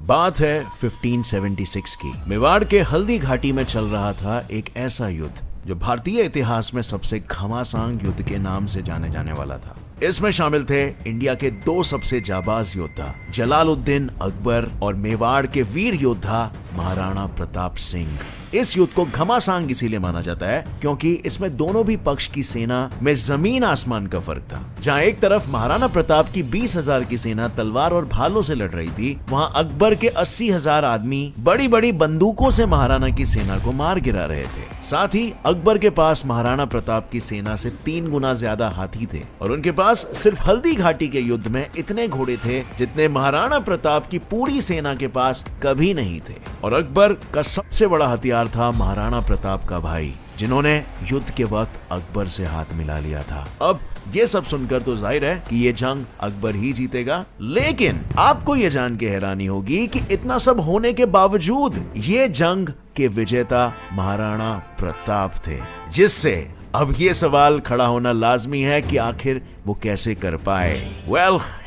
बात है 1576 की। मेवाड़ के हल्दी घाटी में चल रहा था एक ऐसा युद्ध जो भारतीय इतिहास में सबसे घमासान युद्ध के नाम से जाने जाने वाला था। इसमें शामिल थे इंडिया के दो सबसे जाबाज योद्धा जलालुद्दीन अकबर और मेवाड़ के वीर योद्धा महाराणा प्रताप सिंह। इस युद्ध को घमासान इसीलिए माना जाता है क्योंकि इसमें दोनों भी पक्ष की सेना में जमीन आसमान का फर्क था। जहां एक तरफ महाराणा प्रताप की 20,000 की सेना तलवार और भालों से लड़ रही थी, वहां अकबर के 80,000 आदमी बड़ी बड़ी बंदूकों से महाराणा की सेना को मार गिरा रहे थे। साथ ही अकबर के पास महाराणा प्रताप की सेना से 3 गुना ज्यादा हाथी थे और उनके पास सिर्फ हल्दी घाटी के युद्ध में इतने घोड़े थे जितने महाराणा प्रताप की पूरी सेना के पास कभी नहीं थे। और अकबर का सबसे बड़ा हथियार था महाराणा प्रताप का भाई, जिन्होंने युद्ध के वक्त अकबर से हाथ मिला लिया था। अब ये सब सुनकर तो जाहिर है कि ये जंग अकबर ही जीतेगा, लेकिन आपको ये जान के हैरानी होगी कि इतना सब होने के बावजूद ये जंग के विजेता महाराणा प्रताप थे, जिससे अब ये सवाल खड़ा होना लाजमी है कि आखिर वो कैसे कर पाए।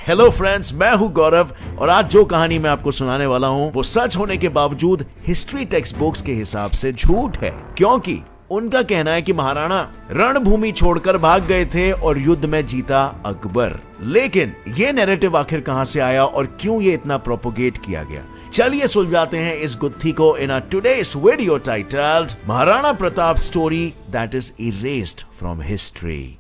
हेलो फ्रेंड्स, मैं हूं गौरव और आज जो कहानी मैं आपको सुनाने वाला हूं वो सच होने के बावजूद हिस्ट्री टेक्स्ट बुक्स के हिसाब से झूठ है, क्योंकि उनका कहना है कि महाराणा रणभूमि छोड़कर भाग गए थे और युद्ध में जीता अकबर। लेकिन ये नैरेटिव आखिर कहां से आया और क्यों ये इतना प्रोपोगेट किया गया, चलिए सुलझाते हैं इस गुत्थी को in today's video titled Maharana Pratap story that is erased from history.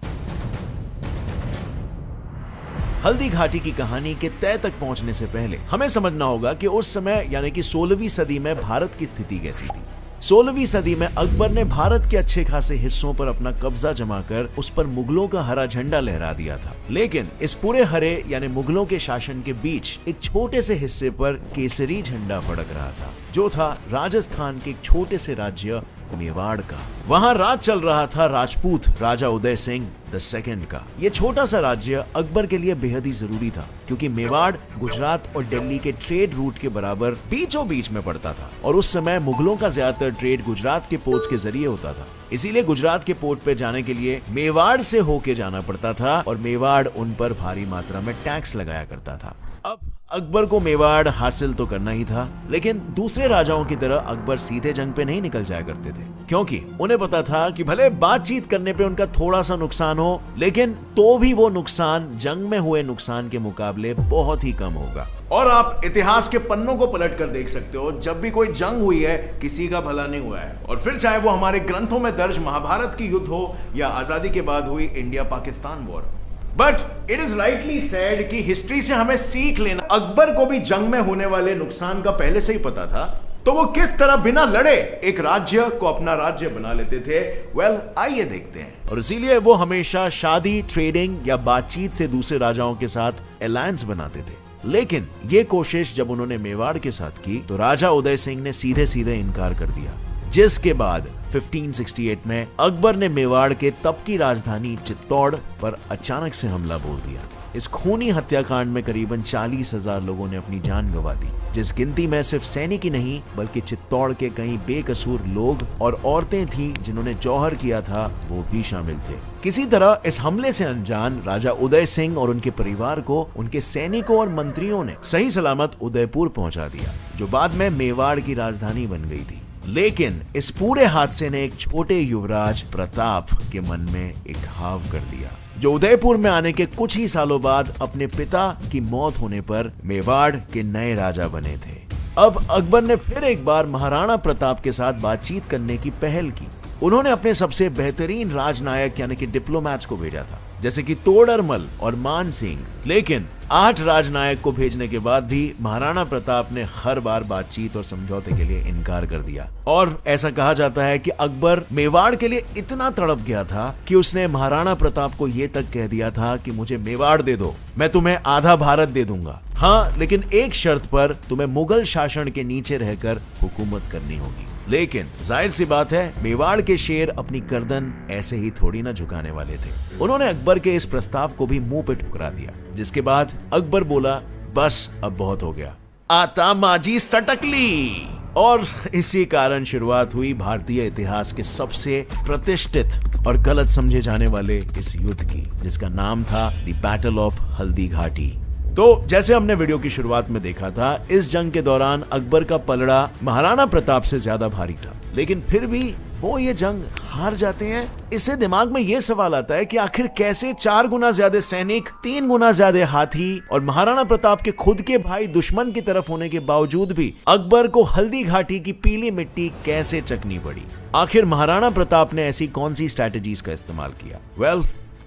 Haldi Ghati की कहानी के तय तक पहुंचने से पहले हमें समझना होगा कि उस समय यानी कि 16वीं सदी में भारत की स्थिति कैसी थी। 16वीं सदी में अकबर ने भारत के अच्छे खासे हिस्सों पर अपना कब्जा जमाकर उस पर मुगलों का हरा झंडा लहरा दिया था। लेकिन इस पूरे हरे यानी मुगलों के शासन के बीच एक छोटे से हिस्से पर केसरी झंडा फड़क रहा था, जो था राजस्थान के एक छोटे से राज्य मेवाड़ का। वहां राज चल रहा था राजपूत राजा उदय सिंह द सेकंड का। ये छोटा सा राज्य अकबर के लिए बेहद ही जरूरी था, क्योंकि मेवाड़ गुजरात और दिल्ली के ट्रेड रूट के बराबर बीचों बीच में पड़ता था और उस समय मुगलों का ज्यादातर ट्रेड गुजरात के पोर्ट्स के जरिए होता था। इसीलिए गुजरात के पोर्ट पे जाने के लिए मेवाड़ से होके जाना पड़ता था और मेवाड़ उन पर भारी मात्रा में टैक्स लगाया करता था। अब अकबर को मेवाड़ हासिल तो करना ही था, लेकिन दूसरे राजाओं की तरह अकबर सीधे जंग पे नहीं निकल जाया करते थे, क्योंकि उन्हें पता था कि भले बातचीत करने पे उनका थोड़ा सा नुकसान हो, लेकिन तो भी वो नुकसान जंग में हुए नुकसान के मुकाबले बहुत ही कम होगा। और आप इतिहास के पन्नों को पलट कर देख सकते हो, जब भी कोई जंग हुई है किसी का भला नहीं हुआ है। और फिर चाहे वो हमारे ग्रंथों में दर्ज महाभारत की युद्ध हो या आजादी के बाद हुई India Pakistan war. But it is rightly said कि हिस्ट्री से हमें सीख लेना। अकबर को भी जंग में होने वाले नुकसान का पहले से ही पता था, तो वो किस तरह बिना लड़े एक राज्य को अपना राज्य बना लेते थे। आइए देखते हैं। और इसीलिए वो हमेशा शादी, ट्रेडिंग या बातचीत से दूसरे राजाओं के साथ अलायंस बनाते थे। लेकिन ये कोशिश जब उन्होंने मेवाड़ के साथ की तो राजा उदय सिंह ने सीधे सीधे इनकार कर दिया, जिसके बाद 1568 में अकबर ने मेवाड़ के तब की राजधानी चित्तौड़ पर अचानक से हमला बोल दिया। इस खूनी हत्याकांड में करीबन 40,000 लोगों ने अपनी जान गंवा दी, जिस गिनती में सिर्फ सैनिक ही नहीं बल्कि चित्तौड़ के कई बेकसूर लोग और औरतें थी जिन्होंने जौहर किया था, वो भी शामिल थे। किसी तरह इस हमले से अनजान राजा उदय सिंह और उनके परिवार को उनके सैनिकों और मंत्रियों ने सही सलामत उदयपुर पहुंचा दिया, जो बाद में मेवाड़ की राजधानी बन गई थी। लेकिन इस पूरे हादसे ने एक छोटे युवराज प्रताप के मन में एक घाव कर दिया, जो उदयपुर में आने के कुछ ही सालों बाद अपने पिता की मौत होने पर मेवाड़ के नए राजा बने थे। अब अकबर ने फिर एक बार महाराणा प्रताप के साथ बातचीत करने की पहल की। उन्होंने अपने सबसे बेहतरीन राजनायक यानी कि डिप्लोमैट्स को भेजा था, जैसे कि तोडरमल और मान सिंह। लेकिन 8 राजनायक को भेजने के बाद भी महाराणा प्रताप ने हर बार बातचीत और समझौते के लिए इनकार कर दिया। और ऐसा कहा जाता है कि अकबर मेवाड़ के लिए इतना तड़प गया था कि उसने महाराणा प्रताप को यह तक कह दिया था कि मुझे मेवाड़ दे दो, मैं तुम्हें आधा भारत दे दूंगा। हाँ, लेकिन एक शर्त पर, तुम्हें मुगल शासन के नीचे रहकर हुकूमत करनी होगी। लेकिन जाहिर सी बात है, मेवाड़ के शेर अपनी गर्दन ऐसे ही थोड़ी ना झुकाने वाले थे। उन्होंने अकबर के इस प्रस्ताव को भी मुंह पे ठुकरा दिया, जिसके बाद अकबर बोला, बस अब बहुत हो गया, आता माजी सटकली। और इसी कारण शुरुआत हुई भारतीय इतिहास के सबसे प्रतिष्ठित और गलत समझे जाने वाले इस युद्ध की, जिसका नाम था the battle of Haldi Ghati. तो जैसे हमने वीडियो की शुरुआत में देखा था, इस जंग के दौरान अकबर का पलड़ा महाराणा प्रताप से ज्यादा भारी था, लेकिन फिर भी वो ये जंग हार जाते हैं। इससे दिमाग में ये सवाल आता है कि आखिर कैसे 4 गुना ज्यादा सैनिक, 3 गुना ज्यादा हाथी और महाराणा प्रताप के खुद के भाई दुश्मन की तरफ होने के बावजूद भी अकबर को हल्दी घाटी की पीली मिट्टी कैसे चखनी पड़ी। आखिर महाराणा प्रताप ने ऐसी कौन सी स्ट्रैटेजीज का इस्तेमाल किया? वेल,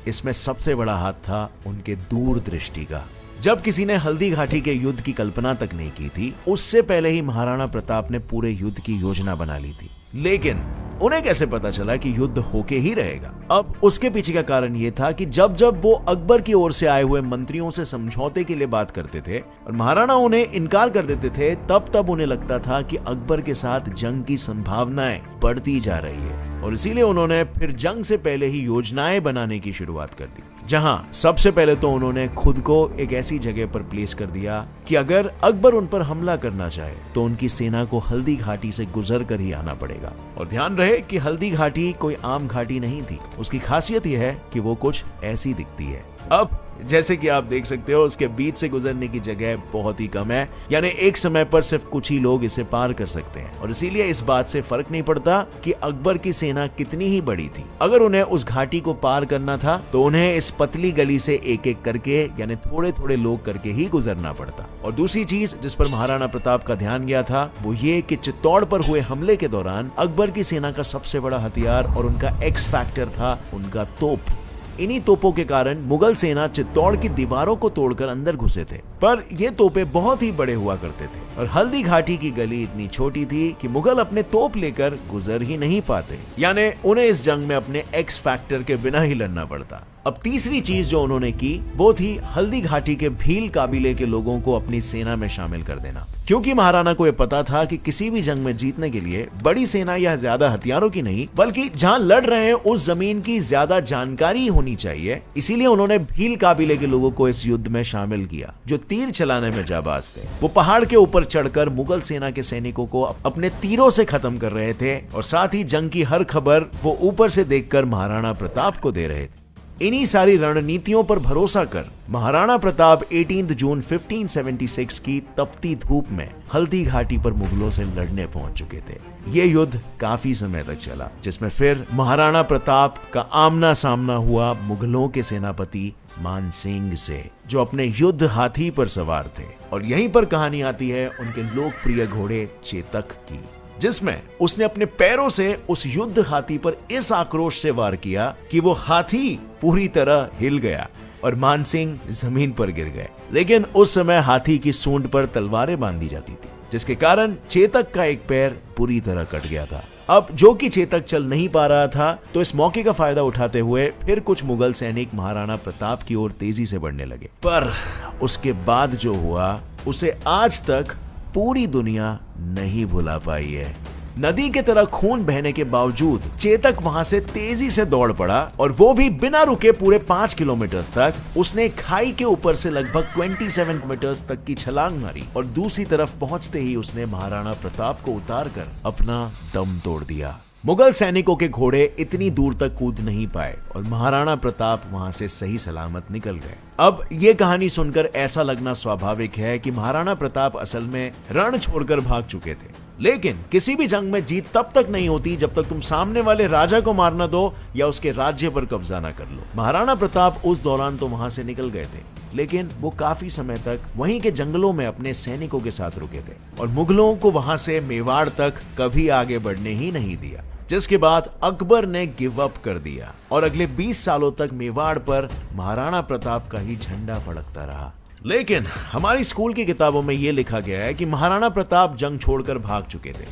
इसमें सबसे बड़ा हाथ था उनके दूरदृष्टि का। जब किसी ने हल्दी घाटी के युद्ध की कल्पना तक नहीं की थी, उससे पहले ही महाराणा प्रताप ने पूरे युद्ध की योजना बना ली थी। लेकिन उन्हें कैसे पता चला कि युद्ध होके ही रहेगा? अब उसके पीछे का कारण यह था कि जब जब वो अकबर की ओर से आए हुए मंत्रियों से समझौते के लिए बात करते थे और महाराणा उन्हें इनकार कर देते थे, तब तब उन्हें लगता था कि अकबर के साथ जंग की संभावनाएं बढ़ती जा रही है, और इसीलिए उन्होंने फिर जंग से पहले ही योजनाएं बनाने की शुरुआत कर दी। जहां सबसे पहले तो उन्होंने खुद को एक ऐसी जगह पर प्लेस कर दिया कि अगर अकबर उन पर हमला करना चाहे तो उनकी सेना को हल्दी घाटी से गुजर कर ही आना पड़ेगा। और ध्यान रहे कि हल्दी घाटी कोई आम घाटी नहीं थी, उसकी खासियत यह है कि वो कुछ ऐसी दिखती है। अब जैसे कि आप देख सकते हो, उसके बीच से गुजरने की जगह बहुत ही कम है, यानी एक समय पर सिर्फ कुछ ही लोग इसे पार कर सकते हैं, और इसीलिए इस बात से फर्क नहीं पड़ता कि अकबर की सेना कितनी ही बड़ी थी। अगर उन्हें उस घाटी को पार करना था तो उन्हें इस पतली गली से एक एक करके, यानी थोड़े थोड़े लोग करके ही गुजरना पड़ता। और दूसरी चीज जिस पर महाराणा प्रताप का ध्यान गया था वो ये कि चित्तौड़ पर हुए हमले के दौरान अकबर की सेना का सबसे बड़ा हथियार और उनका एक्स फैक्टर था उनका तोप। इन्हीं तोपों के कारण मुगल सेना चित्तौड़ की दीवारों को तोड़कर अंदर घुसे थे, पर ये तोपे बहुत ही बड़े हुआ करते थे और हल्दी घाटी की गली इतनी छोटी थी कि मुगल अपने तोप लेकर गुजर ही नहीं पाते, यानी उन्हें इस जंग में अपने एक्स फैक्टर के बिना ही लड़ना पड़ता। अब तीसरी चीज जो उन्होंने की वो थी हल्दी घाटी के भील काबिले के लोगों को अपनी सेना में शामिल कर देना, क्योंकि महाराणा को यह पता था कि किसी भी जंग में जीतने के लिए बड़ी सेना या ज्यादा हथियारों की नहीं, बल्कि जहां लड़ रहे हैं उस जमीन की ज्यादा जानकारी होनी चाहिए। इसीलिए उन्होंने भील काबिले के लोगों को इस युद्ध में शामिल किया, जो तीर चलाने में जाबाज थे। वो पहाड़ के ऊपर चढ़कर मुगल सेना के सैनिकों को अपने तीरों से खत्म कर रहे थे और साथ ही जंग की हर खबर वो ऊपर से देखकर महाराणा प्रताप को दे रहे थे। इन्हीं सारी रणनीतियों पर भरोसा कर महाराणा प्रताप 18 जून 1576 की तपती धूप में हल्दी घाटी पर मुगलों से लड़ने पहुंच चुके थे। ये युद्ध काफी समय तक चला, जिसमें फिर महाराणा प्रताप का आमना सामना हुआ मुगलों के सेनापति मानसिंह से, जो अपने युद्ध हाथी पर सवार थे। और यहीं पर कहानी आती है उनके लोकप्रिय घोड़े चेतक की, जिसमें उसने अपने पैरों से उस युद्ध हाथी पर इस आक्रोश से वार किया कि वो हाथी पूरी तरह हिल गया और मानसिंह जमीन पर गिर गए। लेकिन उस समय हाथी की सूंड पर तलवारें बांधी जाती थी, जिसके कारण चेतक का एक पैर पूरी तरह कट गया था। अब जो कि चेतक चल नहीं पा रहा था, तो इस मौके का फायदा उठाते हुए फिर कुछ मुगल सैनिक महाराणा प्रताप की ओर तेजी से बढ़ने लगे। पर उसके बाद जो हुआ उसे आज तक पूरी दुनिया नहीं भुला पाई है। नदी के तरह खून बहने के बावजूद चेतक वहां से तेजी से दौड़ पड़ा, और वो भी बिना रुके पूरे 5 किलोमीटर तक। उसने खाई के ऊपर से लगभग 27 मीटर तक की छलांग मारी और दूसरी तरफ पहुंचते ही उसने महाराणा प्रताप को उतार कर अपना दम तोड़ दिया। मुगल सैनिकों के घोड़े इतनी दूर तक कूद नहीं पाए और महाराणा प्रताप वहां से सही सलामत निकल गए। अब ये कहानी सुनकर ऐसा लगना स्वाभाविक है कि महाराणा प्रताप असल में रण छोड़कर भाग चुके थे, लेकिन किसी भी जंग में जीत तब तक नहीं होती जब तक तुम सामने वाले राजा को मार न दो या उसके राज्य पर कब्जा न कर लो। महाराणा प्रताप उस दौरान तो वहां से निकल गए थे, लेकिन वो काफी समय तक वहीं के जंगलों में अपने सैनिकों के साथ रुके थे और मुगलों को वहां से मेवाड़ तक कभी आगे बढ़ने ही नहीं दिया, जिसके बाद अकबर ने गिव अप कर दिया और अगले 20 सालों तक मेवाड़ पर महाराणा प्रताप का ही झंडा फड़कता रहा। लेकिन हमारी स्कूल की किताबों में यह लिखा गया है कि महाराणा प्रताप जंग छोड़कर भाग चुके थे,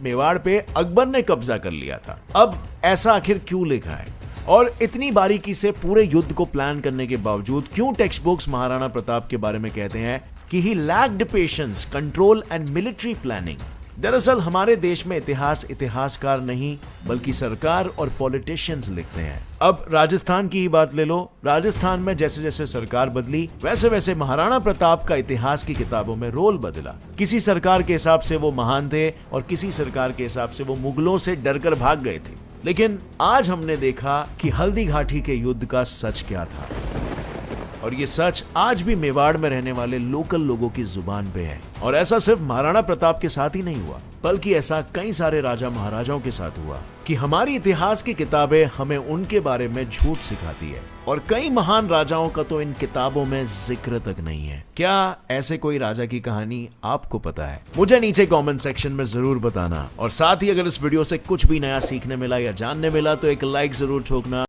मेवाड़ पे अकबर ने कब्जा कर लिया था। अब ऐसा आखिर क्यों लिखा है और इतनी बारीकी से पूरे युद्ध को प्लान करने के बावजूद क्यों टेक्स्ट बुक्स महाराणा प्रताप के बारे में कहते हैं कि he lacked patience, control and military planning? दरअसल हमारे देश में इतिहास इतिहासकार नहीं बल्कि सरकार और पॉलिटिशियंस लिखते हैं। अब राजस्थान की ही बात ले लो, राजस्थान में जैसे जैसे सरकार बदली वैसे वैसे महाराणा प्रताप का इतिहास की किताबों में रोल बदला। किसी सरकार के हिसाब से वो महान थे और किसी सरकार के हिसाब से वो मुगलों से डरकर भाग गए थे। लेकिन आज हमने देखा कि हल्दी घाटी के युद्ध का सच क्या था। और ये सच आज भी मेवाड़ में रहने वाले लोकल लोगों की जुबान पे है। और ऐसा सिर्फ महाराणा प्रताप के साथ ही नहीं हुआ, बल्कि ऐसा कई सारे राजा महाराजाओं के साथ हुआ कि हमारी इतिहास की किताबें हमें उनके बारे में झूठ सिखाती है और कई महान राजाओं का तो इन किताबों में जिक्र तक नहीं है। क्या ऐसे कोई राजा की कहानी आपको पता है? मुझे नीचे कमेंट सेक्शन में जरूर बताना। और साथ ही अगर इस वीडियो से कुछ भी नया सीखने मिला या जानने मिला तो एक लाइक जरूर ठोकना।